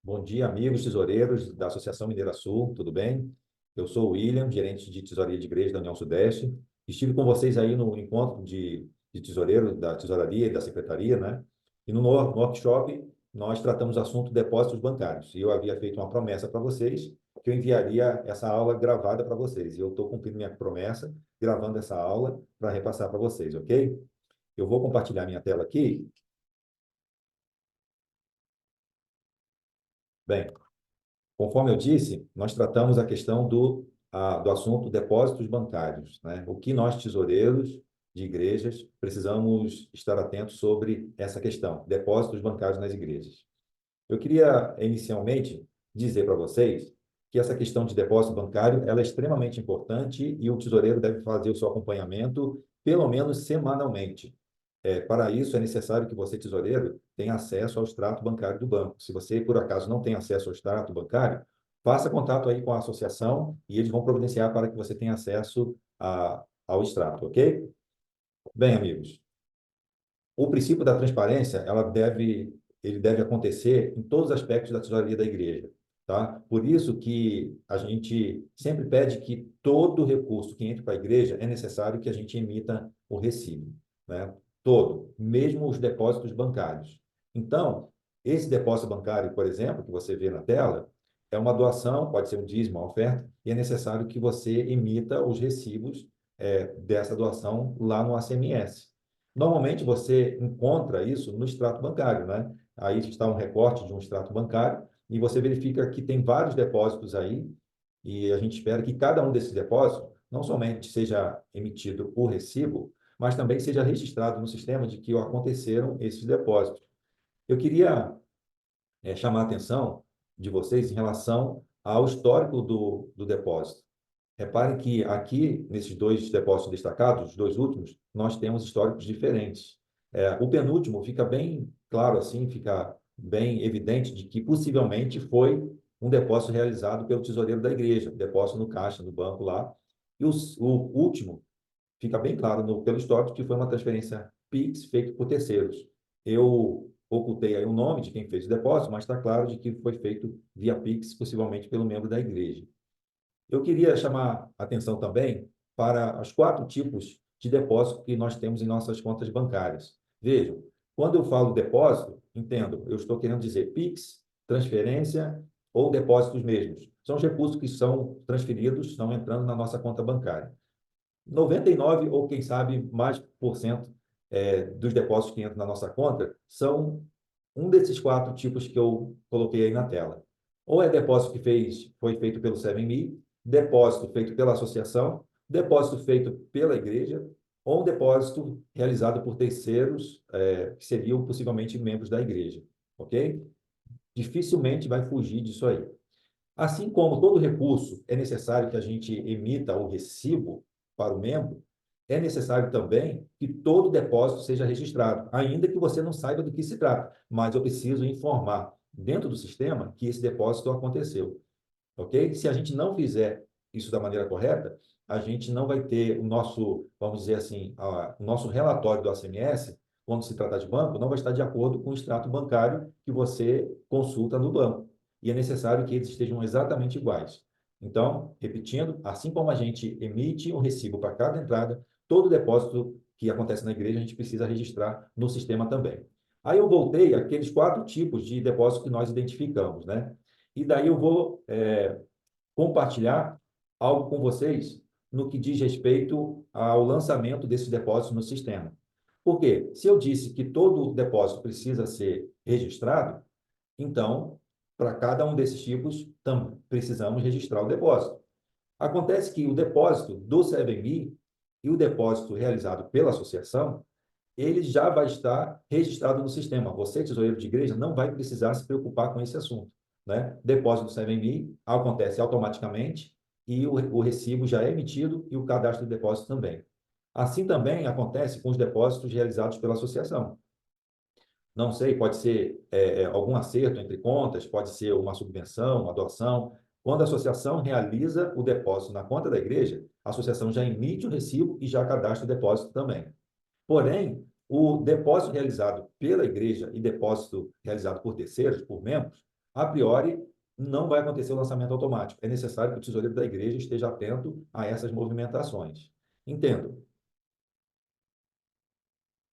Bom dia, amigos tesoureiros da Associação Mineira Sul, tudo bem? Eu sou o William, gerente de tesouraria de igreja da União Sudeste. Estive com vocês aí no encontro de tesoureiros da tesouraria e da secretaria, né? E no workshop nós tratamos o assunto depósitos bancários. E eu havia feito uma promessa para vocês que eu enviaria essa aula gravada para vocês. E eu estou cumprindo minha promessa, gravando essa aula para repassar para vocês, ok? Eu vou compartilhar minha tela aqui. Bem, conforme eu disse, nós tratamos a questão do assunto depósitos bancários, né? O que nós, tesoureiros de igrejas, precisamos estar atentos sobre essa questão, depósitos bancários nas igrejas. Eu queria, inicialmente, dizer para vocês que essa questão de depósito bancário ela é extremamente importante e o tesoureiro deve fazer o seu acompanhamento pelo menos semanalmente. Para isso, é necessário que você, tesoureiro, tenha acesso ao extrato bancário do banco. Se você, por acaso, não tem acesso ao extrato bancário, faça contato aí com a associação e eles vão providenciar para que você tenha acesso ao extrato, ok? Bem, amigos, o princípio da transparência, ele deve acontecer em todos os aspectos da tesouraria da igreja, tá? Por isso que a gente sempre pede que todo recurso que entre para a igreja é necessário que a gente emita o recibo, né? Todo, mesmo os depósitos bancários. Então, esse depósito bancário, por exemplo, que você vê na tela, é uma doação, pode ser um dízimo, uma oferta, e é necessário que você emita os recibos dessa doação lá no ACMS. Normalmente você encontra isso no extrato bancário, né? Aí está um recorte de um extrato bancário e você verifica que tem vários depósitos aí e a gente espera que cada um desses depósitos não somente seja emitido o recibo, mas também seja registrado no sistema de que aconteceram esses depósitos. Eu queria chamar a atenção de vocês em relação ao histórico do depósito. Reparem que aqui, nesses dois depósitos destacados, os dois últimos, nós temos históricos diferentes. O penúltimo fica bem claro assim, fica bem evidente de que possivelmente foi um depósito realizado pelo tesoureiro da igreja, depósito no caixa, no banco lá. E o último fica bem claro pelo histórico que foi uma transferência PIX feita por terceiros. Eu ocultei aí o nome de quem fez o depósito, mas está claro de que foi feito via PIX, possivelmente pelo membro da igreja. Eu queria chamar a atenção também para os quatro tipos de depósito que nós temos em nossas contas bancárias. Vejam, quando eu falo depósito, entendo, eu estou querendo dizer PIX, transferência ou depósitos mesmos. São os recursos que são transferidos, estão entrando na nossa conta bancária. 99 ou quem sabe mais por cento dos depósitos que entram na nossa conta são um desses quatro tipos que eu coloquei aí na tela. Ou é depósito que foi feito pelo 7Me, depósito feito pela associação, depósito feito pela igreja, ou um depósito realizado por terceiros, que seriam possivelmente membros da igreja, ok? Dificilmente vai fugir disso aí. Assim como todo recurso é necessário que a gente emita o recibo para o membro, é necessário também que todo depósito seja registrado, ainda que você não saiba do que se trata, mas eu preciso informar dentro do sistema que esse depósito aconteceu, ok? Se a gente não fizer isso da maneira correta, a gente não vai ter o nosso, vamos dizer assim, o nosso relatório do ACMS, quando se tratar de banco, não vai estar de acordo com o extrato bancário que você consulta no banco. E é necessário que eles estejam exatamente iguais. Então, repetindo, assim como a gente emite um recibo para cada entrada, todo depósito que acontece na igreja a gente precisa registrar no sistema também. Aí eu voltei àqueles quatro tipos de depósito que nós identificamos, né? E daí eu vou compartilhar algo com vocês no que diz respeito ao lançamento desses depósitos no sistema. Por quê? Se eu disse que todo depósito precisa ser registrado, então, para cada um desses tipos, precisamos registrar o depósito. Acontece que o depósito do 7Me e o depósito realizado pela associação, ele já vai estar registrado no sistema. Você, tesoureiro de igreja, não vai precisar se preocupar com esse assunto, né? Depósito do 7Me acontece automaticamente e o recibo já é emitido e o cadastro de depósito também. Assim também acontece com os depósitos realizados pela associação. Não sei, pode ser algum acerto entre contas, pode ser uma subvenção, uma doação. Quando a associação realiza o depósito na conta da igreja, a associação já emite o recibo e já cadastra o depósito também. Porém, o depósito realizado pela igreja e depósito realizado por terceiros, por membros, a priori, não vai acontecer o lançamento automático. É necessário que o tesoureiro da igreja esteja atento a essas movimentações. Entendo.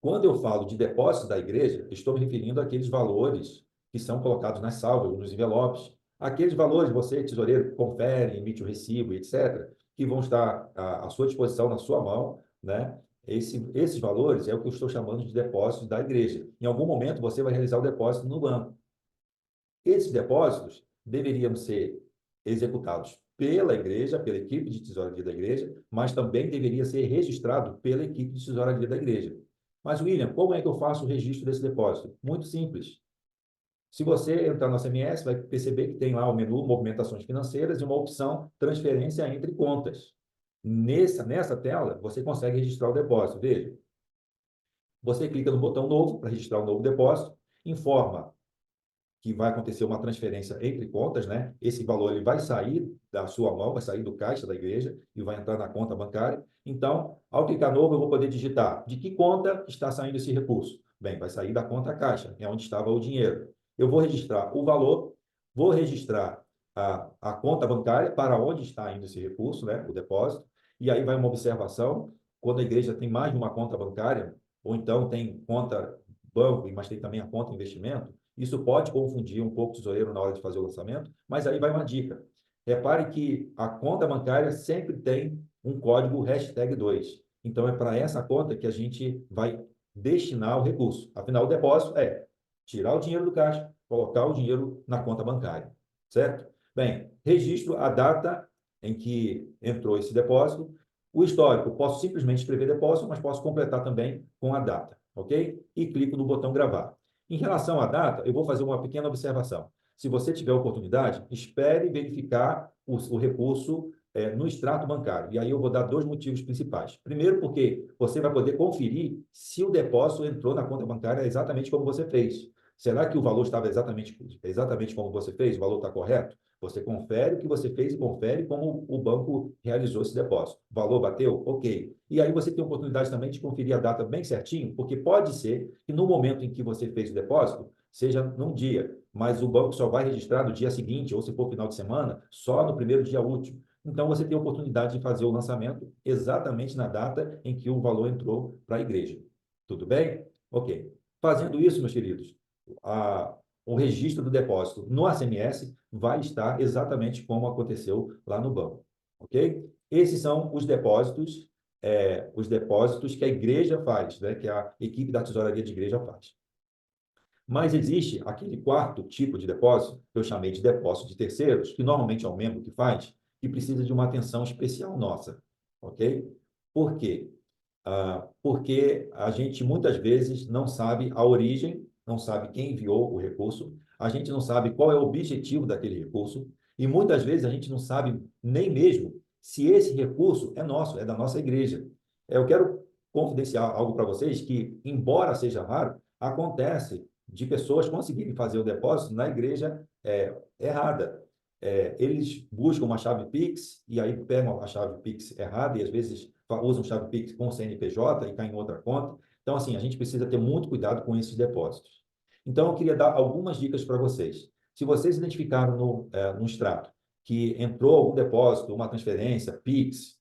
Quando eu falo de depósitos da igreja, estou me referindo àqueles valores que são colocados nas salvas, nos envelopes. Aqueles valores, você, tesoureiro, confere, emite o recibo, etc., que vão estar à sua disposição, na sua mão, né? Esses valores é o que eu estou chamando de depósitos da igreja. Em algum momento, você vai realizar o depósito no banco. Esses depósitos deveriam ser executados pela igreja, pela equipe de tesouraria da igreja, mas também deveria ser registrado pela equipe de tesouraria da igreja. Mas, William, como é que eu faço o registro desse depósito? Muito simples. Se você entrar no SMS, vai perceber que tem lá o menu Movimentações Financeiras e uma opção Transferência entre Contas. Nessa tela, você consegue registrar o depósito. Veja, você clica no botão Novo para registrar o novo depósito, informa que vai acontecer uma transferência entre contas, né? Esse valor ele vai sair da sua mão, vai sair do caixa da igreja e vai entrar na conta bancária. Então, ao clicar novo, eu vou poder digitar de que conta está saindo esse recurso. Bem, vai sair da conta caixa, é onde estava o dinheiro. Eu vou registrar o valor, vou registrar a conta bancária para onde está indo esse recurso, né? O depósito. E aí vai uma observação, quando a igreja tem mais de uma conta bancária, ou então tem conta banco, mas tem também a conta investimento, isso pode confundir um pouco o tesoureiro na hora de fazer o lançamento, mas aí vai uma dica. Repare que a conta bancária sempre tem um código #2. Então, é para essa conta que a gente vai destinar o recurso. Afinal, o depósito é tirar o dinheiro do caixa, colocar o dinheiro na conta bancária, certo? Bem, registro a data em que entrou esse depósito. O histórico, posso simplesmente escrever depósito, mas posso completar também com a data, ok? E clico no botão gravar. Em relação à data, eu vou fazer uma pequena observação. Se você tiver oportunidade, espere verificar o recurso no extrato bancário. E aí eu vou dar dois motivos principais. Primeiro, porque você vai poder conferir se o depósito entrou na conta bancária exatamente como você fez. Será que o valor estava exatamente como você fez? O valor está correto? Você confere o que você fez e confere como o banco realizou esse depósito. O valor bateu? Ok. E aí você tem a oportunidade também de conferir a data bem certinho, porque pode ser que no momento em que você fez o depósito, seja num dia, mas o banco só vai registrar no dia seguinte, ou se for final de semana, só no primeiro dia útil. Então, você tem a oportunidade de fazer o lançamento exatamente na data em que o valor entrou para a igreja. Tudo bem? Ok. Fazendo isso, meus queridos, a, o registro do depósito no SMS vai estar exatamente como aconteceu lá no banco. Ok? Esses são os depósitos que a igreja faz, né? Que a equipe da tesouraria de igreja faz. Mas existe aquele quarto tipo de depósito, que eu chamei de depósito de terceiros, que normalmente é o membro que faz, que precisa de uma atenção especial nossa, ok? Por quê? Porque a gente muitas vezes não sabe a origem, não sabe quem enviou o recurso, a gente não sabe qual é o objetivo daquele recurso, e muitas vezes a gente não sabe nem mesmo se esse recurso é nosso, é da nossa igreja. Eu quero confidenciar algo para vocês que, embora seja raro, acontece de pessoas conseguirem fazer o depósito na igreja errada. Eles buscam uma chave Pix e aí pegam a chave Pix errada e às vezes usam chave Pix com CNPJ e caem em outra conta. Então, assim, a gente precisa ter muito cuidado com esses depósitos. Então, eu queria dar algumas dicas para vocês. Se vocês identificaram no extrato que entrou algum depósito, uma transferência, Pix,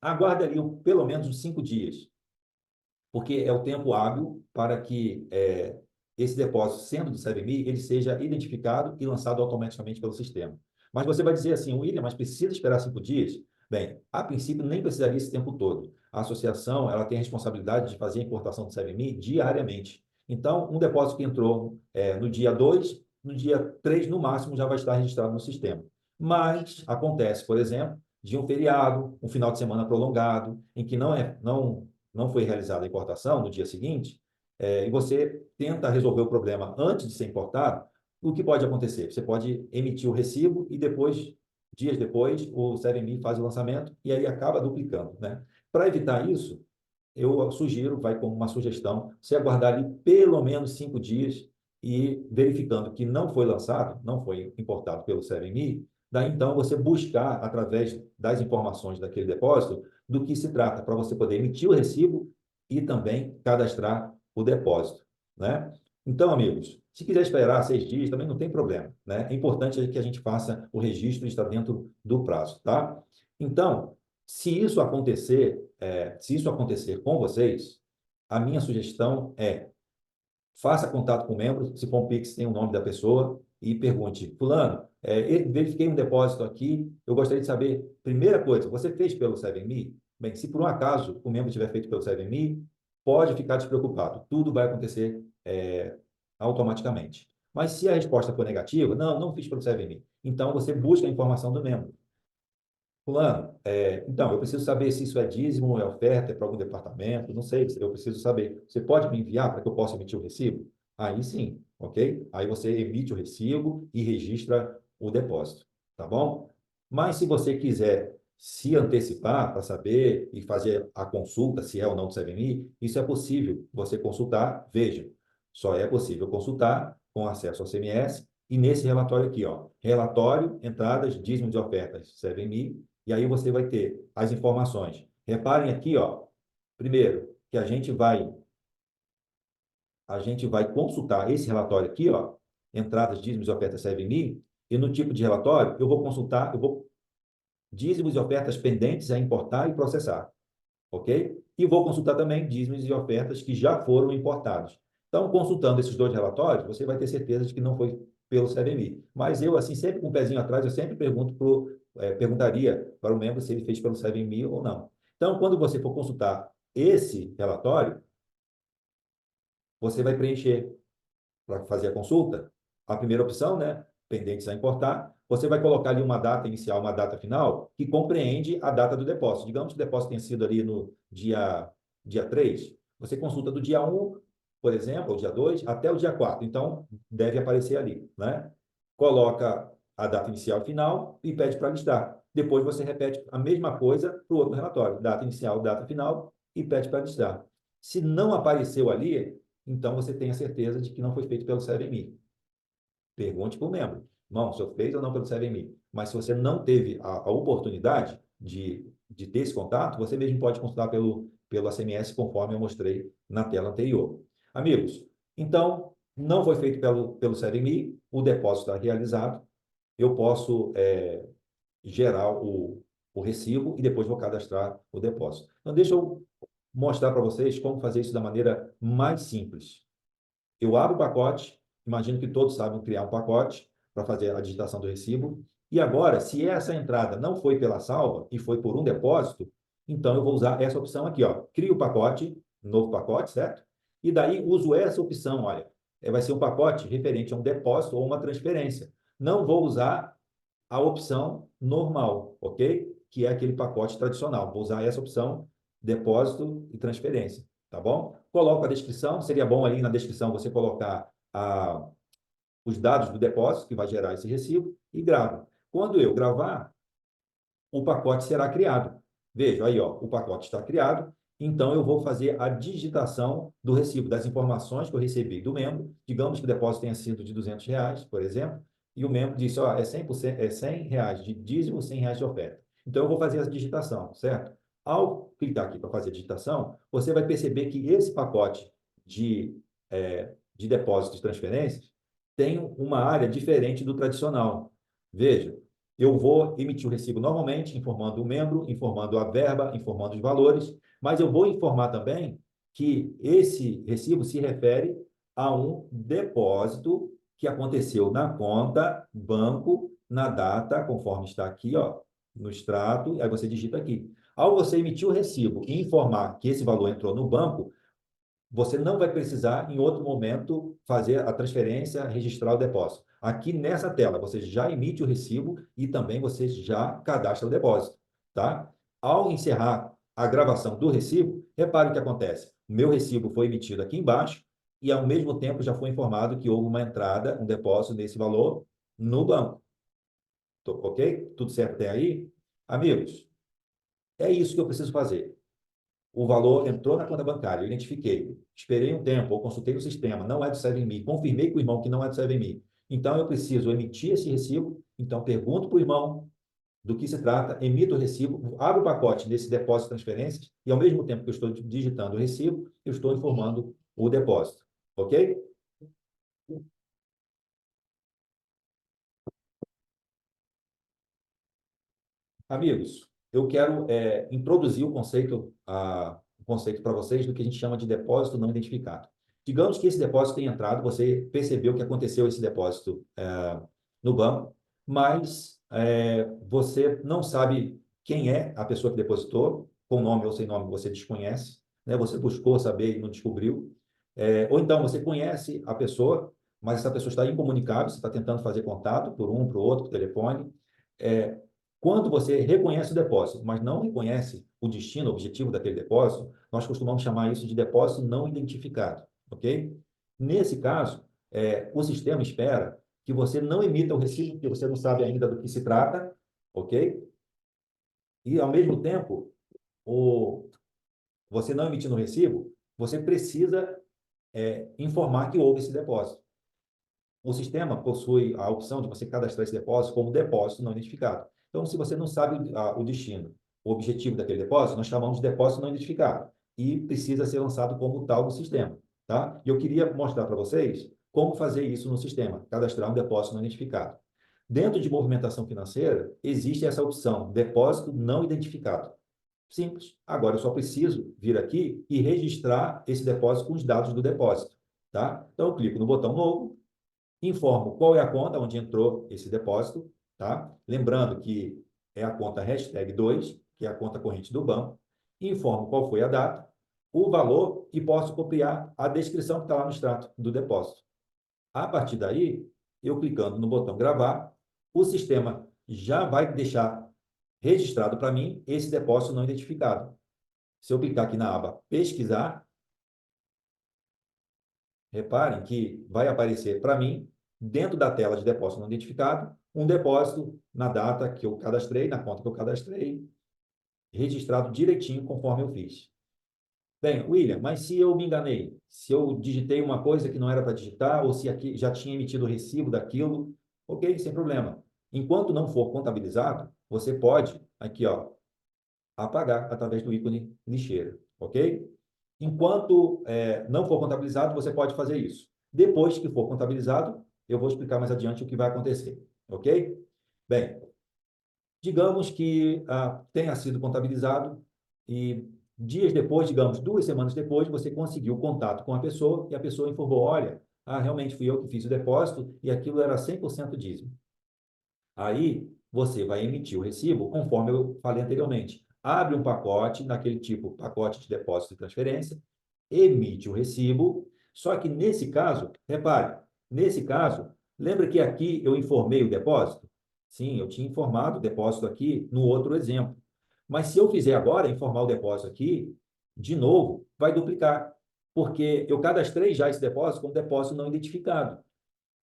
aguarde ali pelo menos uns 5 dias, porque é o tempo hábil para que esse depósito, sendo do CVMI, ele seja identificado e lançado automaticamente pelo sistema. Mas você vai dizer assim, William, mas precisa esperar 5 dias? Bem, a princípio nem precisaria esse tempo todo. A associação ela tem a responsabilidade de fazer a importação do CVMI diariamente. Então, um depósito que entrou no dia 2, no dia 3, no máximo, já vai estar registrado no sistema. Mas acontece, por exemplo, de um feriado, um final de semana prolongado, em que não foi realizada a importação no dia seguinte, e você tenta resolver o problema antes de ser importado, o que pode acontecer? Você pode emitir o recibo e depois, dias depois, o CVMI faz o lançamento e aí acaba duplicando, né? Para evitar isso, eu sugiro, vai como uma sugestão, você aguardar ali pelo menos 5 dias e verificando que não foi lançado, não foi importado pelo CVMI, daí então você buscar, através das informações daquele depósito, do que se trata, para você poder emitir o recibo e também cadastrar o depósito, né? Então, amigos, se quiser esperar 6 dias, também não tem problema, né? É importante que a gente faça o registro e está dentro do prazo, tá? Então, se isso acontecer com vocês, a minha sugestão é faça contato com o membro, se for um Pix, tem o nome da pessoa e pergunte, fulano, verifiquei um depósito aqui, eu gostaria de saber, primeira coisa, você fez pelo 7Me? Bem, se por um acaso o membro tiver feito pelo 7Me, pode ficar despreocupado, tudo vai acontecer automaticamente. Mas se a resposta for negativa, não, não fiz pelo 7Me, então você busca a informação do membro. Fulano, então, eu preciso saber se isso é dízimo, é oferta, é para algum departamento, não sei, eu preciso saber. Você pode me enviar para que eu possa emitir o recibo? Aí sim, ok? Aí você emite o recibo e registra o depósito, tá bom? Mas se você quiser se antecipar para saber e fazer a consulta, se é ou não do CVMI, isso é possível você consultar, veja, só é possível consultar com acesso ao CMS e nesse relatório aqui, ó, relatório, entradas, dízimos e ofertas, CVMI, e aí você vai ter as informações. Reparem aqui, ó, primeiro, que a gente vai consultar esse relatório aqui, ó, entradas, dízimos e ofertas 7Me, e no tipo de relatório eu vou consultar, dízimos e ofertas pendentes a importar e processar, ok? E vou consultar também dízimos e ofertas que já foram importados. Então, consultando esses dois relatórios, você vai ter certeza de que não foi pelo CVMI. Mas eu, assim, sempre com o pezinho atrás, eu sempre perguntaria para o membro se ele fez pelo CVMI ou não. Então, quando você for consultar esse relatório, você vai preencher para fazer a consulta. A primeira opção, né? Pendentes a importar. Você vai colocar ali uma data inicial, uma data final, que compreende a data do depósito. Digamos que o depósito tenha sido ali no dia 3. Você consulta do dia 1, por exemplo, ou dia 2, até o dia 4. Então, deve aparecer ali, né? Coloca a data inicial e final e pede para listar. Depois você repete a mesma coisa para o outro relatório. Data inicial, data final e pede para listar. Se não apareceu ali, então você tem a certeza de que não foi feito pelo CVMI. Pergunte para o membro. Não, o senhor fez ou não pelo CVMI? Mas se você não teve a oportunidade de ter esse contato, você mesmo pode consultar pelo ACMS, conforme eu mostrei na tela anterior. Amigos, então, não foi feito pelo CVMI, o depósito está realizado, eu posso gerar o recibo e depois vou cadastrar o depósito. Então, deixa eu mostrar para vocês como fazer isso da maneira mais simples. Eu abro o pacote, imagino que todos sabem criar um pacote para fazer a digitação do recibo. E agora, se essa entrada não foi pela salva e foi por um depósito, então eu vou usar essa opção aqui, ó. Crio o pacote, novo pacote, certo? E daí uso essa opção, olha. Vai ser um pacote referente a um depósito ou uma transferência. Não vou usar a opção normal, ok? Que é aquele pacote tradicional. Vou usar essa opção, depósito e transferência, tá bom? Coloco a descrição, seria bom ali na descrição você colocar os dados do depósito que vai gerar esse recibo e gravo. Quando eu gravar, o pacote será criado. Veja, aí, ó, o pacote está criado, então eu vou fazer a digitação do recibo, das informações que eu recebi do membro. Digamos que o depósito tenha sido de R$ 200, por exemplo, e o membro disse, ó, é 100%, é R$ 100 de dízimo, R$ 100 de oferta. Então, eu vou fazer a digitação, certo? Ao clicar aqui para fazer a digitação, você vai perceber que esse pacote de depósitos e transferências tem uma área diferente do tradicional. Veja, eu vou emitir o recibo normalmente, informando o membro, informando a verba, informando os valores, mas eu vou informar também que esse recibo se refere a um depósito que aconteceu na conta, banco, na data, conforme está aqui, ó, no extrato, aí você digita aqui. Ao você emitir o recibo e informar que esse valor entrou no banco, você não vai precisar, em outro momento, fazer a transferência, registrar o depósito. Aqui nessa tela, você já emite o recibo e também você já cadastra o depósito, tá? Ao encerrar a gravação do recibo, repare o que acontece. O meu recibo foi emitido aqui embaixo e, ao mesmo tempo, já foi informado que houve uma entrada, um depósito desse valor no banco. Ok? Tudo certo até aí? Amigos, é isso que eu preciso fazer. O valor entrou na conta bancária, eu identifiquei, esperei um tempo, ou consultei no sistema, não é do 7Me, confirmei com o irmão que não é do 7Me. Então, eu preciso emitir esse recibo, então pergunto para o irmão do que se trata, emito o recibo, abro o pacote desse depósito de transferências e, ao mesmo tempo que eu estou digitando o recibo, eu estou informando o depósito. Ok? Amigos, eu quero introduzir o conceito para vocês do que a gente chama de depósito não identificado. Digamos que esse depósito tenha entrado, você percebeu que aconteceu esse depósito no banco, mas você não sabe quem é a pessoa que depositou, com nome ou sem nome você desconhece, né? Você buscou saber e não descobriu. Ou então você conhece a pessoa, mas essa pessoa está incomunicável, você está tentando fazer contato por um, por outro, por telefone. É, Quando você reconhece o depósito, mas não reconhece o destino, o objetivo daquele depósito, nós costumamos chamar isso de depósito não identificado, ok? Nesse caso, o sistema espera que você não emita o recibo, porque você não sabe ainda do que se trata, ok? E, ao mesmo tempo, o, você não emitindo o recibo, você precisa informar que houve esse depósito. O sistema possui a opção de você cadastrar esse depósito como depósito não identificado. Então, se você não sabe o destino, o objetivo daquele depósito, nós chamamos de depósito não identificado e precisa ser lançado como tal no sistema, tá? E eu queria mostrar para vocês como fazer isso no sistema, cadastrar um depósito não identificado. Dentro de movimentação financeira, existe essa opção, depósito não identificado. Simples. Agora eu só preciso vir aqui e registrar esse depósito com os dados do depósito, tá? Então eu clico no botão novo, informo qual é a conta onde entrou esse depósito, tá? Lembrando que é a conta #2, que é a conta corrente do banco. Informo qual foi a data, o valor e posso copiar a descrição que está lá no extrato do depósito. A partir daí, eu clicando no botão gravar, o sistema já vai deixar registrado para mim esse depósito não identificado. Se eu clicar aqui na aba pesquisar, reparem que vai aparecer para mim, dentro da tela de depósito não identificado, um depósito na data que eu cadastrei, na conta que eu cadastrei, registrado direitinho conforme eu fiz. Bem, William, mas se eu me enganei, se eu digitei uma coisa que não era para digitar, ou se aqui já tinha emitido o recibo daquilo, ok, sem problema. Enquanto não for contabilizado, você pode, aqui, ó, apagar através do ícone lixeira, ok? Enquanto não for contabilizado, você pode fazer isso. Depois que for contabilizado, eu vou explicar mais adiante o que vai acontecer, ok? Bem, digamos que tenha sido contabilizado e dias depois, digamos, 2 semanas depois, você conseguiu contato com a pessoa e a pessoa informou, olha, realmente fui eu que fiz o depósito e aquilo era 100% dízimo. Aí você vai emitir o recibo, conforme eu falei anteriormente. Abre um pacote, naquele tipo, pacote de depósito e transferência, emite o recibo. Só que nesse caso, repare, nesse caso, lembra que aqui eu informei o depósito? Sim, eu tinha informado o depósito aqui no outro exemplo. Mas se eu fizer agora, informar o depósito aqui, de novo, vai duplicar. Porque eu cadastrei já esse depósito como depósito não identificado.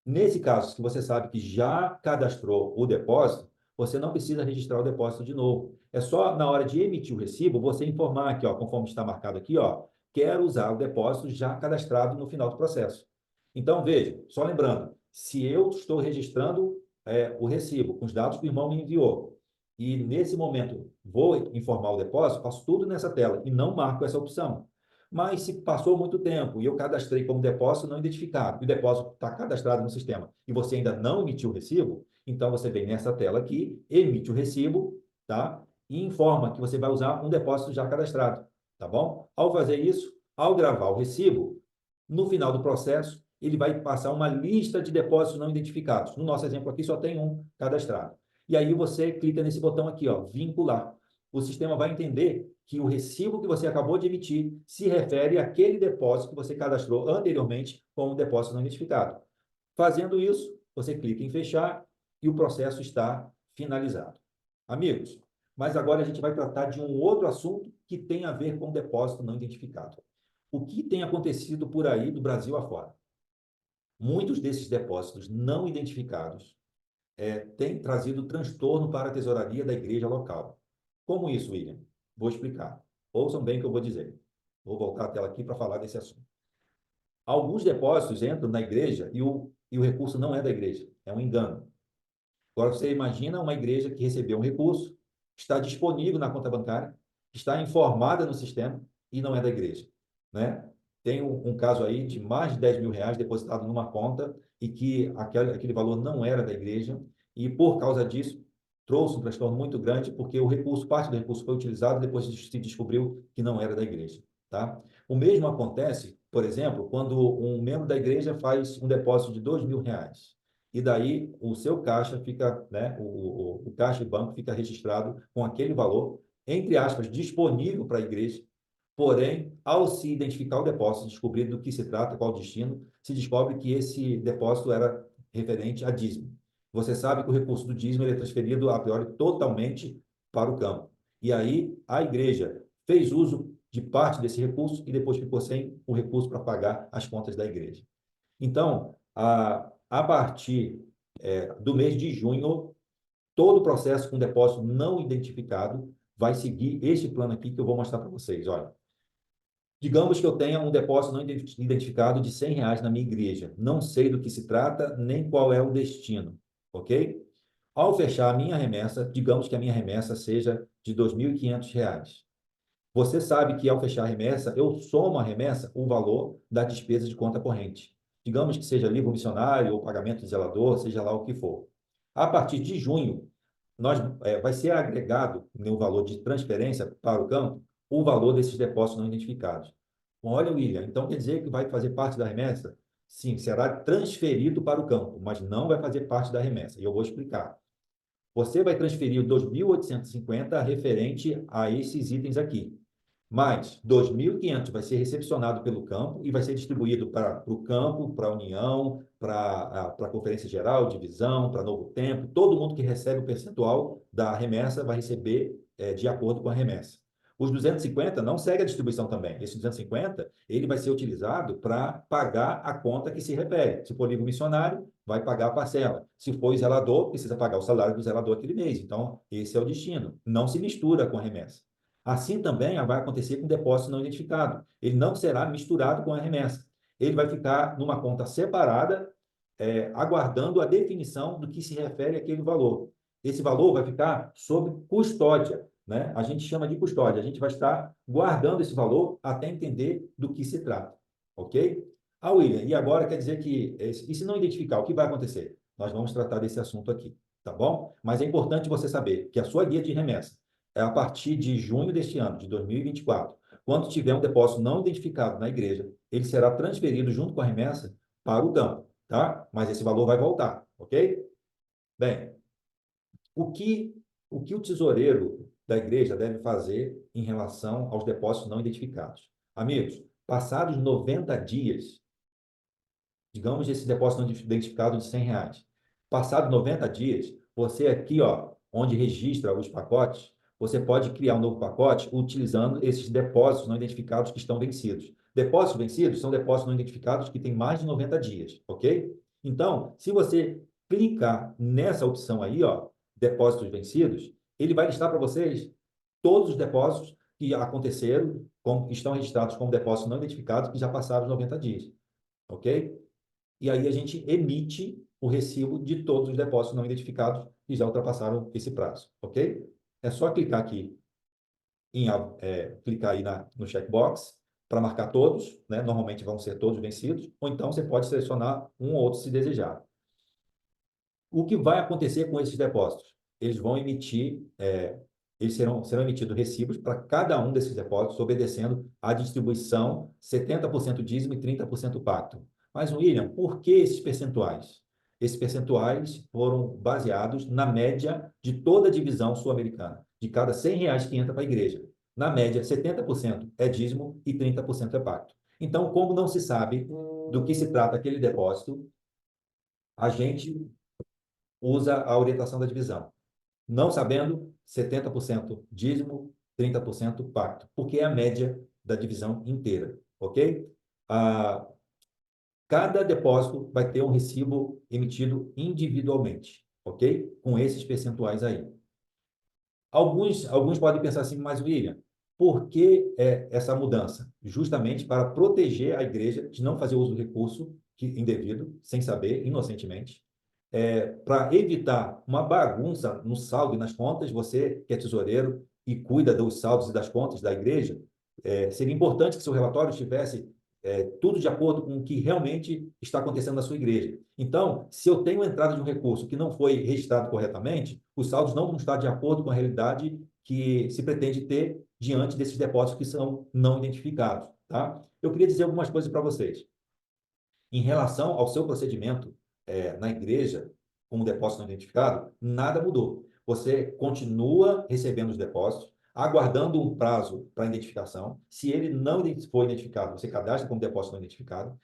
Nesse caso, se você sabe que já cadastrou o depósito, você não precisa registrar o depósito de novo. É só na hora de emitir o recibo, você informar aqui, ó, conforme está marcado aqui, ó, quero usar o depósito já cadastrado no final do processo. Então, veja, só lembrando, se eu estou registrando o recibo com os dados que o irmão me enviou, e nesse momento vou informar o depósito, faço tudo nessa tela e não marco essa opção. Mas se passou muito tempo e eu cadastrei como depósito não identificado, e o depósito está cadastrado no sistema e você ainda não emitiu o recibo, então você vem nessa tela aqui, emite o recibo, tá? E informa que você vai usar um depósito já cadastrado, tá bom? Ao fazer isso, ao gravar o recibo, no final do processo, ele vai passar uma lista de depósitos não identificados. No nosso exemplo aqui só tem um cadastrado. E aí você clica nesse botão aqui, ó, vincular. O sistema vai entender que o recibo que você acabou de emitir se refere àquele depósito que você cadastrou anteriormente como depósito não identificado. Fazendo isso, você clica em fechar e o processo está finalizado. Amigos, mas agora a gente vai tratar de um outro assunto que tem a ver com depósito não identificado. O que tem acontecido por aí do Brasil afora? Muitos desses depósitos não identificados têm trazido transtorno para a tesouraria da igreja local. Como isso, William? Vou explicar. Ouçam bem o que eu vou dizer. Vou voltar a tela aqui para falar desse assunto. Alguns depósitos entram na igreja e o recurso não é da igreja, é um engano. Agora você imagina uma igreja que recebeu um recurso, está disponível na conta bancária, está informada no sistema e não é da igreja, né? Tem um caso aí de mais de 10 mil reais depositado numa conta e que aquele valor não era da igreja e por causa disso trouxe um transtorno muito grande, porque o recurso, parte do recurso foi utilizado, depois se descobriu que não era da igreja, tá? O mesmo acontece, por exemplo, quando um membro da igreja faz um depósito de R$ 2.000, e daí o seu caixa fica, né, o caixa e banco fica registrado com aquele valor, entre aspas, disponível para a igreja. Porém, ao se identificar o depósito, descobrir do que se trata, qual o destino, se descobre que esse depósito era referente a dízimo. Você sabe que o recurso do dízimo ele é transferido, a priori, totalmente para o campo. E aí, a igreja fez uso de parte desse recurso e depois ficou sem o recurso para pagar as contas da igreja. Então, a partir do mês de junho, todo o processo com depósito não identificado vai seguir este plano aqui que eu vou mostrar para vocês. Olha, digamos que eu tenha um depósito não identificado de R$ 100 na minha igreja. Não sei do que se trata, nem qual é o destino, ok? Ao fechar a minha remessa, digamos que a minha remessa seja de R$ 2.500. Você sabe que ao fechar a remessa, eu somo a remessa o valor da despesa de conta corrente. Digamos que seja livro missionário ou pagamento de zelador, seja lá o que for. A partir de junho, vai ser agregado no valor de transferência para o campo o valor desses depósitos não identificados. Olha, William, então quer dizer que vai fazer parte da remessa? Sim, será transferido para o campo, mas não vai fazer parte da remessa. E eu vou explicar. Você vai transferir o 2.850 referente a esses itens aqui. Mas 2.500 vai ser recepcionado pelo campo e vai ser distribuído para o campo, para a União, para a Conferência Geral, divisão, para Novo Tempo. Todo mundo que recebe o percentual da remessa vai receber de acordo com a remessa. Os 250 não segue a distribuição também. Esse 250 ele vai ser utilizado para pagar a conta que se refere. Se for livro missionário, vai pagar a parcela. Se for zelador, precisa pagar o salário do zelador aquele mês. Então, esse é o destino. Não se mistura com a remessa. Assim também vai acontecer com o depósito não identificado. Ele não será misturado com a remessa. Ele vai ficar numa conta separada, aguardando a definição do que se refere àquele valor. Esse valor vai ficar sob custódia, né? A gente chama de custódia. A gente vai estar guardando esse valor até entender do que se trata, ok? Ah, William, e agora quer dizer que, e se não identificar, o que vai acontecer? Nós vamos tratar desse assunto aqui, tá bom? Mas é importante você saber que a sua guia de remessa é a partir de junho deste ano, de 2024. Quando tiver um depósito não identificado na igreja, ele será transferido junto com a remessa para o campo, tá? Mas esse valor vai voltar, ok? Bem, o que o tesoureiro da igreja deve fazer em relação aos depósitos não identificados? Amigos, passados 90 dias, digamos esse depósito não identificado de R$ 100, passados 90 dias, você aqui, ó, onde registra os pacotes, você pode criar um novo pacote utilizando esses depósitos não identificados que estão vencidos. Depósitos vencidos são depósitos não identificados que têm mais de 90 dias, ok? Então, se você clicar nessa opção aí, ó, depósitos vencidos, ele vai listar para vocês todos os depósitos que aconteceram, estão registrados como depósitos não identificados que já passaram os 90 dias, ok? E aí a gente emite o recibo de todos os depósitos não identificados que já ultrapassaram esse prazo, ok? É só clicar aqui clicar aí no checkbox para marcar todos, né? Normalmente vão ser todos vencidos, ou então você pode selecionar um ou outro se desejar. O que vai acontecer com esses depósitos? Eles vão emitir, eles serão emitidos recibos para cada um desses depósitos, obedecendo à distribuição 70% dízimo e 30% pacto. Mas, William, por que esses percentuais? Esses percentuais foram baseados na média de toda a divisão sul-americana. De cada R$ 100 que entra para a igreja, na média, 70% é dízimo e 30% é pacto. Então, como não se sabe do que se trata aquele depósito, a gente usa a orientação da divisão. Não sabendo, 70% dízimo, 30% pacto, porque é a média da divisão inteira, ok? Cada depósito vai ter um recibo emitido individualmente, ok? Com esses percentuais aí. Alguns podem pensar assim, mas William, por que essa mudança? Justamente para proteger a igreja de não fazer uso do recurso indevido, sem saber, inocentemente, para evitar uma bagunça no saldo e nas contas, você que é tesoureiro e cuida dos saldos e das contas da igreja, seria importante que seu relatório estivesse tudo de acordo com o que realmente está acontecendo na sua igreja. Então, se eu tenho entrada de um recurso que não foi registrado corretamente, os saldos não vão estar de acordo com a realidade que se pretende ter diante desses depósitos que são não identificados, tá? Eu queria dizer algumas coisas para vocês. Em relação ao seu procedimento na igreja, com o depósito não identificado, nada mudou. Você continua recebendo os depósitos, aguardando um prazo para identificação. Se ele não for identificado, você cadastra como depósito não identificado.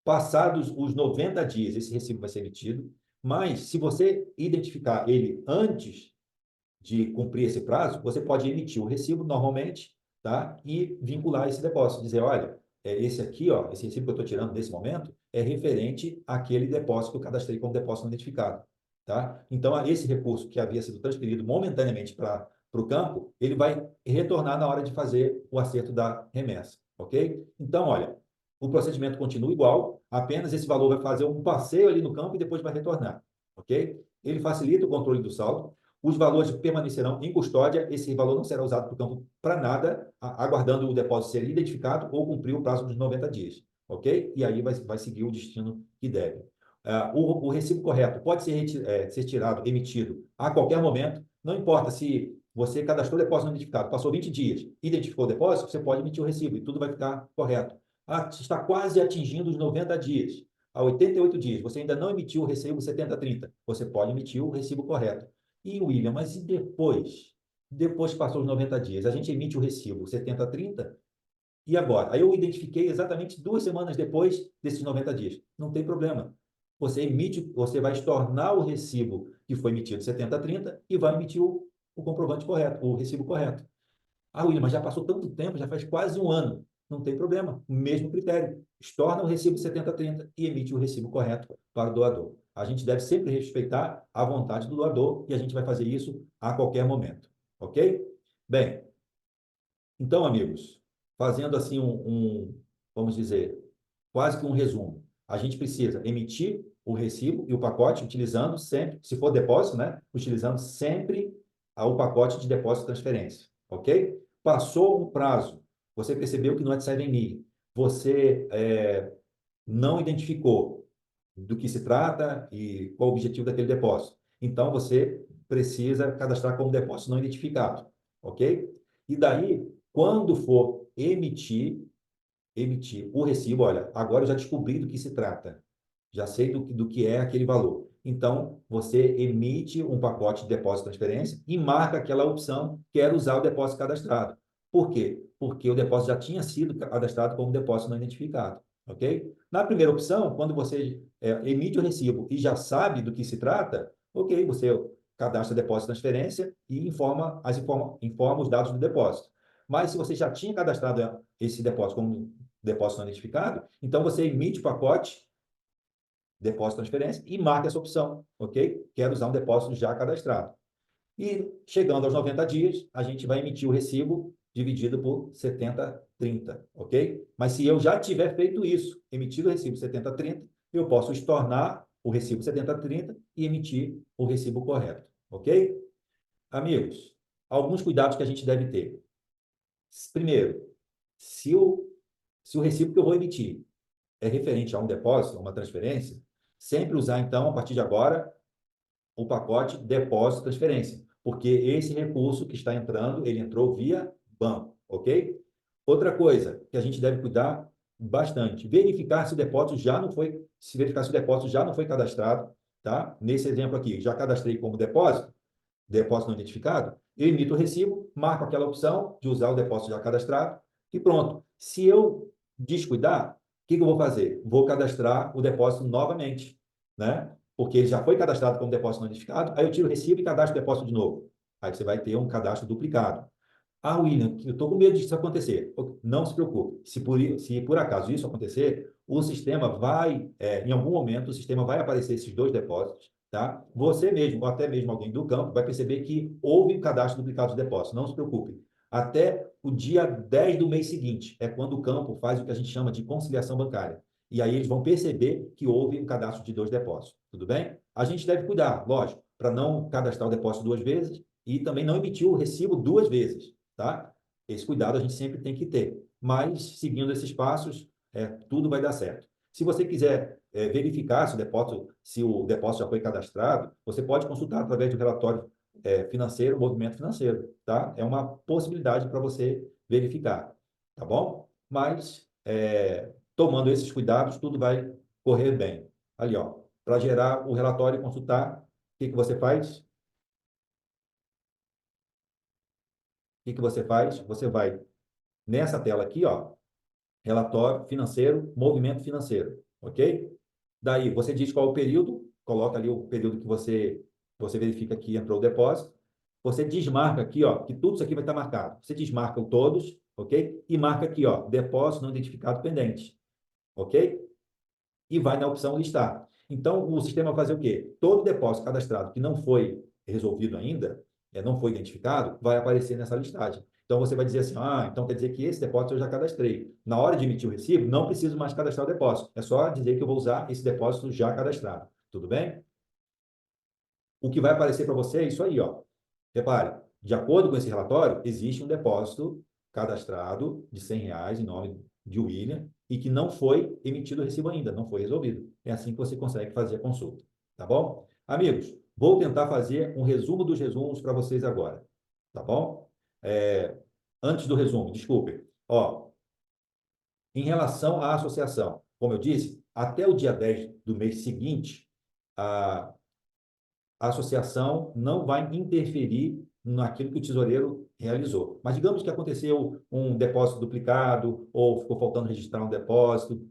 Passados os 90 dias, esse recibo vai ser emitido. Mas, se você identificar ele antes de cumprir esse prazo, você pode emitir o recibo normalmente, tá? E vincular esse depósito, dizer, olha, esse aqui, ó, esse recibo que eu estou tirando nesse momento é referente àquele depósito que eu cadastrei como depósito não identificado, tá? Então, esse recurso que havia sido transferido momentaneamente para o campo, ele vai retornar na hora de fazer o acerto da remessa, ok? Então, olha, o procedimento continua igual, apenas esse valor vai fazer um passeio ali no campo e depois vai retornar, ok? Ele facilita o controle do saldo. Os valores permanecerão em custódia, esse valor não será usado para o campo para nada, aguardando o depósito ser identificado ou cumprir o prazo dos 90 dias, ok? E aí vai seguir o destino que deve. O recibo correto pode ser tirado, emitido a qualquer momento, não importa se você cadastrou o depósito não identificado, passou 20 dias, identificou o depósito, você pode emitir o recibo e tudo vai ficar correto. Está quase atingindo os 90 dias. A 88 dias, você ainda não emitiu o recibo 70/30, você pode emitir o recibo correto. E, William, mas e depois? Depois que passou os 90 dias, a gente emite o recibo 70/30, e agora? Aí eu identifiquei exatamente 2 semanas depois desses 90 dias. Não tem problema. Você vai estornar o recibo que foi emitido 70/30 e vai emitir o comprovante correto, o recibo correto. Ah, William, mas já passou tanto tempo, já faz quase um ano. Não tem problema. O mesmo critério. Estorna o recibo 70/30 e emite o recibo correto para o doador. A gente deve sempre respeitar a vontade do doador e a gente vai fazer isso a qualquer momento. Ok? Bem, então, amigos, fazendo assim vamos dizer, quase que um resumo. A gente precisa emitir o recibo e o pacote utilizando sempre, se for depósito, né? Utilizando sempre o pacote de depósito e transferência, ok? Passou um prazo, você percebeu que não é de 7 você não identificou do que se trata e qual o objetivo daquele depósito. Então, você precisa cadastrar como depósito não identificado, ok? E daí, quando for emitir o recibo, olha, agora eu já descobri do que se trata, já sei do que é aquele valor. Então, você emite um pacote de depósito e transferência e marca aquela opção, quero usar o depósito cadastrado. Por quê? Porque o depósito já tinha sido cadastrado como depósito não identificado, ok? Na primeira opção, quando você emite o recibo e já sabe do que se trata, ok, você cadastra depósito e transferência e informa os dados do depósito. Mas se você já tinha cadastrado esse depósito como depósito não identificado, então você emite o pacote, depósito transferência, e marca essa opção, ok? Quero usar um depósito já cadastrado. E chegando aos 90 dias, a gente vai emitir o recibo dividido por 70/30, ok? Mas se eu já tiver feito isso, emitido o recibo 70/30, eu posso estornar o recibo 70/30 e emitir o recibo correto, ok? Amigos, alguns cuidados que a gente deve ter. Primeiro, se o recibo que eu vou emitir é referente a um depósito, a uma transferência, sempre usar, então, a partir de agora, o pacote depósito-transferência, porque esse recurso que está entrando, ele entrou via banco, ok? Outra coisa que a gente deve cuidar bastante, verificar se o depósito já não foi, se verificar se o depósito já não foi cadastrado, tá? Nesse exemplo aqui, já cadastrei como depósito não identificado, eu emito o recibo, marco aquela opção de usar o depósito já cadastrado e pronto. Se eu descuidar, o que eu vou fazer? Vou cadastrar o depósito novamente, né? Porque ele já foi cadastrado como depósito não identificado, aí eu tiro o recibo e cadastro o depósito de novo. Aí você vai ter um cadastro duplicado. Ah, William, eu estou com medo disso acontecer. Não se preocupe. Se por acaso isso acontecer, o sistema em algum momento, o sistema vai aparecer esses dois depósitos, tá? Você mesmo, ou até mesmo alguém do campo, vai perceber que houve um cadastro duplicado de depósito. Não se preocupe. Até o dia 10 do mês seguinte é quando o campo faz o que a gente chama de conciliação bancária. E aí eles vão perceber que houve um cadastro de dois depósitos. Tudo bem? A gente deve cuidar, lógico, para não cadastrar o depósito 2 vezes e também não emitir o recibo 2 vezes, tá? Esse cuidado a gente sempre tem que ter. Mas, seguindo esses passos, tudo vai dar certo. Se você quiser verificar se o depósito já foi cadastrado, você pode consultar através do relatório financeiro, movimento financeiro, tá? É uma possibilidade para você verificar, tá bom? Mas, tomando esses cuidados, tudo vai correr bem. Ali, ó, para gerar o relatório e consultar, o que que você faz? O que que você faz? Você vai nessa tela aqui, ó, relatório financeiro, movimento financeiro, ok? Daí, você diz qual é o período, coloca ali o período que você verifica que entrou o depósito. Você desmarca aqui, ó, que tudo isso aqui vai estar marcado. Você desmarca o todos, ok? E marca aqui, ó, depósito não identificado pendente, ok? E vai na opção listar. Então, o sistema vai fazer o quê? Todo depósito cadastrado que não foi resolvido ainda, não foi identificado, vai aparecer nessa listagem. Então, você vai dizer assim, então quer dizer que esse depósito eu já cadastrei. Na hora de emitir o recibo, não preciso mais cadastrar o depósito. É só dizer que eu vou usar esse depósito já cadastrado. Tudo bem? O que vai aparecer para você é isso aí, ó. Repare, de acordo com esse relatório, existe um depósito cadastrado de R$ 100 em nome de William e que não foi emitido o recibo ainda, não foi resolvido. É assim que você consegue fazer a consulta, tá bom? Amigos, vou tentar fazer um resumo dos resumos para vocês agora, tá bom? É, antes do resumo, desculpe. Ó, em relação à associação, como eu disse, até o dia 10 do mês seguinte, a a associação não vai interferir naquilo que o tesoureiro realizou. Mas digamos que aconteceu um depósito duplicado ou ficou faltando registrar um depósito,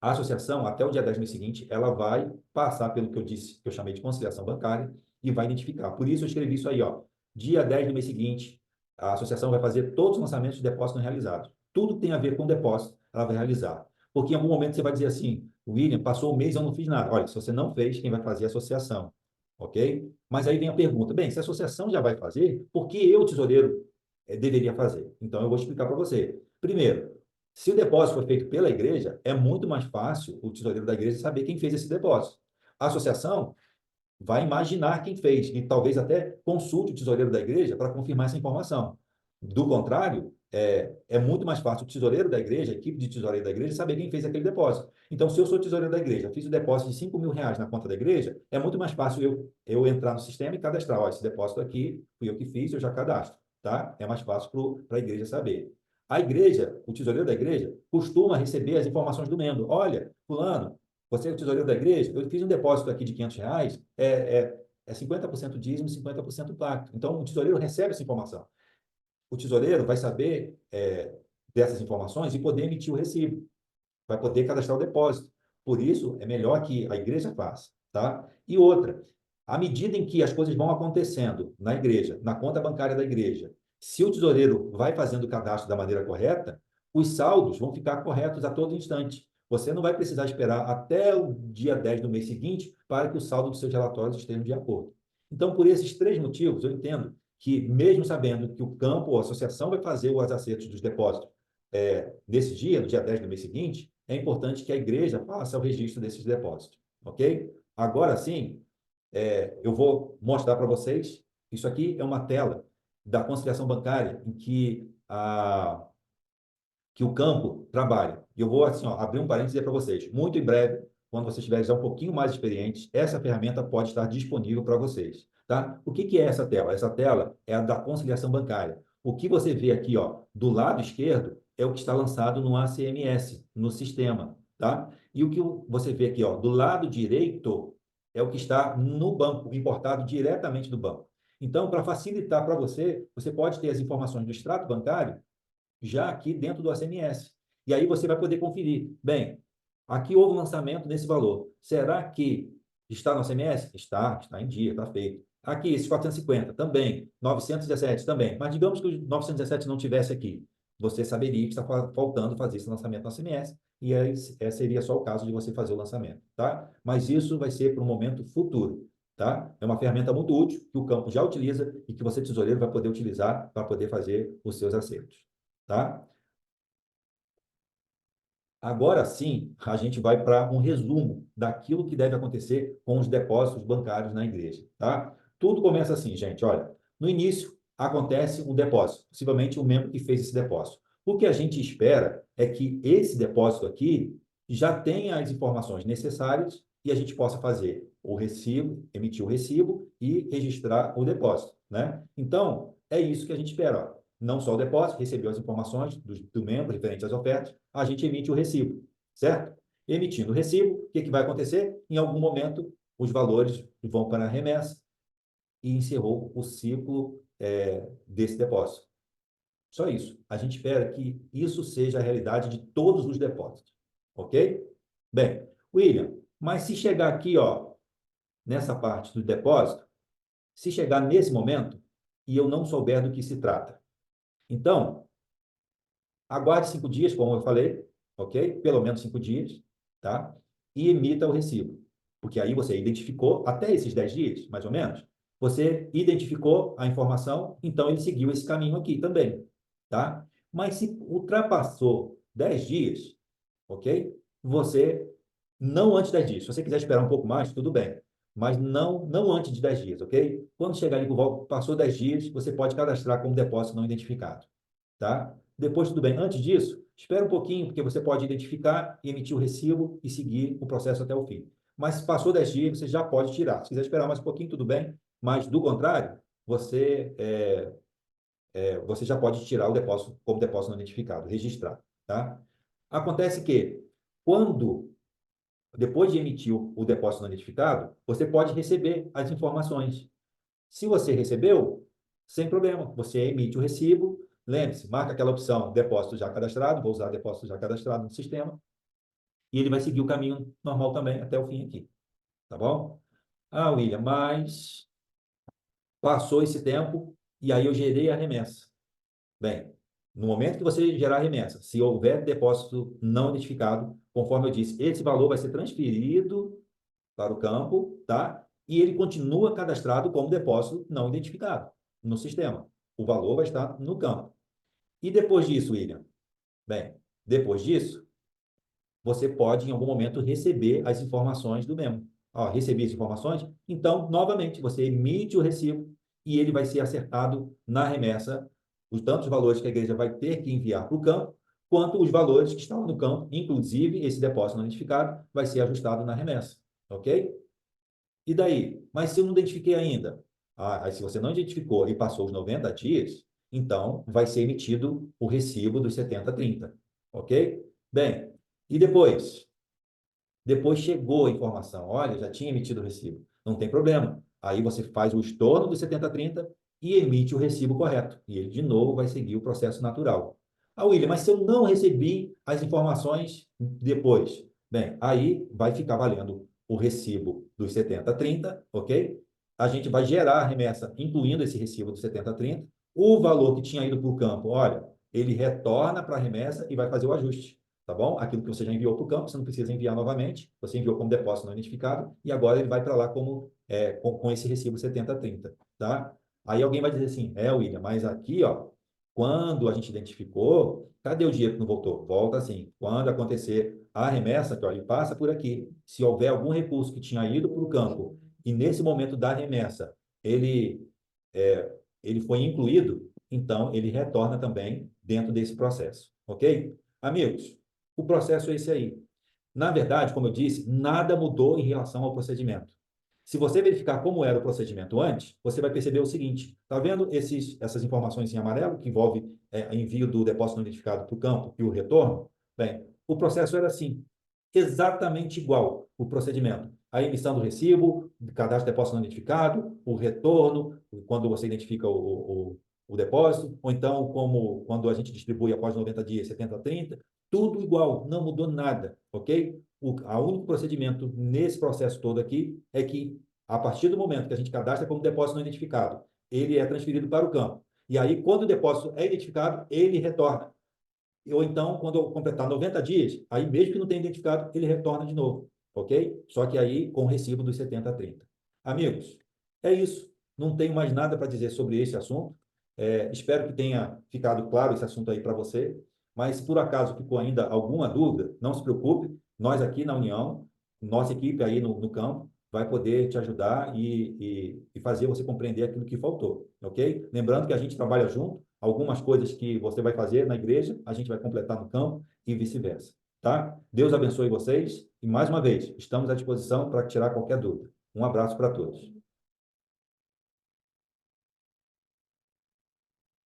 a associação, até o dia 10 do mês seguinte, ela vai passar pelo que eu disse, que eu chamei de conciliação bancária, e vai identificar. Por isso eu escrevi isso aí, ó. Dia 10 do mês seguinte, a associação vai fazer todos os lançamentos de depósito não realizados. Tudo que tem a ver com depósito, ela vai realizar. Porque em algum momento você vai dizer assim, William, passou um mês e eu não fiz nada. Olha, se você não fez, quem vai fazer é a associação. Ok? Mas aí vem a pergunta, bem, se a associação já vai fazer, por que eu, tesoureiro, deveria fazer? Então eu vou explicar para você. Primeiro, se o depósito foi feito pela igreja, é muito mais fácil o tesoureiro da igreja saber quem fez esse depósito. A associação vai imaginar quem fez e talvez até consulte o tesoureiro da igreja para confirmar essa informação. Do contrário, é muito mais fácil o tesoureiro da igreja, a equipe de tesoureiro da igreja, saber quem fez aquele depósito. Então, se eu sou tesoureiro da igreja, fiz o depósito de R$ 5.000 na conta da igreja, é muito mais fácil eu entrar no sistema e cadastrar. Ó, esse depósito aqui, fui eu que fiz, eu já cadastro. Tá? É mais fácil para a igreja saber. A igreja, o tesoureiro da igreja, costuma receber as informações do membro. Olha, fulano, você é o tesoureiro da igreja, eu fiz um depósito aqui de R$ 500, é 50% dízimo e 50% pacto. Então, o tesoureiro recebe essa informação. O tesoureiro vai saber dessas informações e poder emitir o recibo, vai poder cadastrar o depósito. Por isso, é melhor que a igreja faça, tá? E outra, à medida em que as coisas vão acontecendo na igreja, na conta bancária da igreja, se o tesoureiro vai fazendo o cadastro da maneira correta, os saldos vão ficar corretos a todo instante. Você não vai precisar esperar até o dia 10 do mês seguinte para que o saldo dos seus relatórios esteja de acordo. Então, por esses três motivos, eu entendo que, mesmo sabendo que o campo ou a associação vai fazer os acertos dos depósitos nesse dia, no dia 10 do mês seguinte, é importante que a igreja faça o registro desses depósitos, ok? Agora sim, eu vou mostrar para vocês, isso aqui é uma tela da conciliação bancária em que o campo trabalha. E eu vou assim, ó, abrir um parênteses e dizer para vocês, muito em breve, quando vocês estiverem já um pouquinho mais experientes, essa ferramenta pode estar disponível para vocês. Tá? O que que é essa tela? Essa tela é a da conciliação bancária. O que você vê aqui, ó, do lado esquerdo é o que está lançado no ACMS, no sistema. Tá? E o que você vê aqui, ó, do lado direito é o que está no banco, importado diretamente do banco. Então, para facilitar para você, você pode ter as informações do extrato bancário já aqui dentro do ACMS. E aí você vai poder conferir. Bem, aqui houve um lançamento nesse valor. Será que está no ACMS? Está em dia, está feito. Aqui, esses 450 também. 917 também. Mas digamos que o 917 não tivesse aqui. Você saberia que está faltando fazer esse lançamento no ACMS e aí seria só o caso de você fazer o lançamento, tá? Mas isso vai ser para um momento futuro, tá? É uma ferramenta muito útil que o campo já utiliza e que você, tesoureiro, vai poder utilizar para poder fazer os seus acertos. Tá? Agora sim, a gente vai para um resumo daquilo que deve acontecer com os depósitos bancários na igreja. Tá? Tudo começa assim, gente. Olha, no início acontece um depósito, possivelmente o membro que fez esse depósito. O que a gente espera é que esse depósito aqui já tenha as informações necessárias e a gente possa fazer o recibo, emitir o recibo e registrar o depósito, né? Então, é isso que a gente espera, ó. Não só o depósito, recebeu as informações do membro referente às ofertas, a gente emite o recibo, certo? Emitindo o recibo, o que vai acontecer? Em algum momento, os valores vão para a remessa e encerrou o ciclo desse depósito. Só isso. A gente espera que isso seja a realidade de todos os depósitos, ok? Bem, William, mas se chegar aqui, ó, nessa parte do depósito, se chegar nesse momento e eu não souber do que se trata, então, aguarde 5 dias, como eu falei, ok? Pelo menos 5 dias, tá? E emita o recibo. Porque aí você identificou, até esses 10 dias, mais ou menos, você identificou a informação, então ele seguiu esse caminho aqui também, tá? Mas se ultrapassou 10 dias, ok? Você, não antes de 10 dias. Se você quiser esperar um pouco mais, tudo bem. Mas não antes de 10 dias, ok? Quando chegar ali por volta, passou 10 dias, você pode cadastrar como depósito não identificado, tá? Depois, tudo bem. Antes disso, espera um pouquinho, porque você pode identificar e emitir o recibo e seguir o processo até o fim. Mas se passou 10 dias, você já pode tirar. Se quiser esperar mais um pouquinho, tudo bem. Mas, do contrário, você já pode tirar o depósito como depósito não identificado, registrar, tá? Acontece que, quando, depois de emitir o depósito não identificado, você pode receber as informações. Se você recebeu, sem problema, você emite o recibo. Lembre-se, marca aquela opção depósito já cadastrado, vou usar depósito já cadastrado no sistema, e ele vai seguir o caminho normal também até o fim aqui, tá bom? Ah, William, mas passou esse tempo e aí eu gerei a remessa. Bem, no momento que você gerar a remessa, se houver depósito não identificado, conforme eu disse, esse valor vai ser transferido para o campo, tá? E ele continua cadastrado como depósito não identificado no sistema. O valor vai estar no campo. E depois disso, William? Bem, depois disso, você pode, em algum momento, receber as informações do membro. Ó, recebi as informações, então, novamente, você emite o recibo e ele vai ser acertado na remessa, os tantos valores que a igreja vai ter que enviar para o campo, quanto os valores que estão no campo, inclusive esse depósito não identificado, vai ser ajustado na remessa. Ok? E daí? Mas se eu não identifiquei ainda? Aí se você não identificou e passou os 90 dias, então vai ser emitido o recibo dos 70/30. Ok? Bem, e depois? Depois chegou a informação. Olha, já tinha emitido o recibo. Não tem problema. Aí você faz o estorno dos 70/30 e emite o recibo correto. E ele, de novo, vai seguir o processo natural. Ah, William, mas se eu não recebi as informações depois? Bem, aí vai ficar valendo o recibo dos 70/30, ok? A gente vai gerar a remessa, incluindo esse recibo dos 70/30. O valor que tinha ido para o campo, olha, ele retorna para a remessa e vai fazer o ajuste, tá bom? Aquilo que você já enviou para o campo, você não precisa enviar novamente, você enviou como depósito não identificado, e agora ele vai para lá com esse recibo 70/30, tá? Aí alguém vai dizer assim, William, mas aqui, ó, quando a gente identificou, cadê o dinheiro que não voltou? Volta assim, quando acontecer a remessa, que ó, ele passa por aqui, se houver algum recurso que tinha ido para o campo, e nesse momento da remessa, ele, ele foi incluído, então ele retorna também dentro desse processo, ok? Amigos, o processo é esse aí. Na verdade, como eu disse, nada mudou em relação ao procedimento. Se você verificar como era o procedimento antes, você vai perceber o seguinte: está vendo essas informações em amarelo, que envolve envio do depósito não identificado para o campo e o retorno? Bem, o processo era assim, exatamente igual o procedimento. A emissão do recibo, cadastro de depósito não identificado, o retorno, quando você identifica o depósito, ou então como quando a gente distribui após 90 dias, 70/30, tudo igual, não mudou nada, ok? O único procedimento nesse processo todo aqui é que, a partir do momento que a gente cadastra como depósito não identificado, ele é transferido para o campo. E aí, quando o depósito é identificado, ele retorna. Ou então, quando eu completar 90 dias, aí mesmo que não tenha identificado, ele retorna de novo, ok? Só que aí com o recibo dos 70/30. Amigos, é isso. Não tenho mais nada para dizer sobre esse assunto. Espero que tenha ficado claro esse assunto aí para você. Mas, se por acaso ficou ainda alguma dúvida, não se preocupe. Nós aqui na União, nossa equipe aí no campo, vai poder te ajudar e fazer você compreender aquilo que faltou, ok? Lembrando que a gente trabalha junto, algumas coisas que você vai fazer na igreja, a gente vai completar no campo e vice-versa, tá? Deus abençoe vocês e, mais uma vez, estamos à disposição para tirar qualquer dúvida. Um abraço para todos.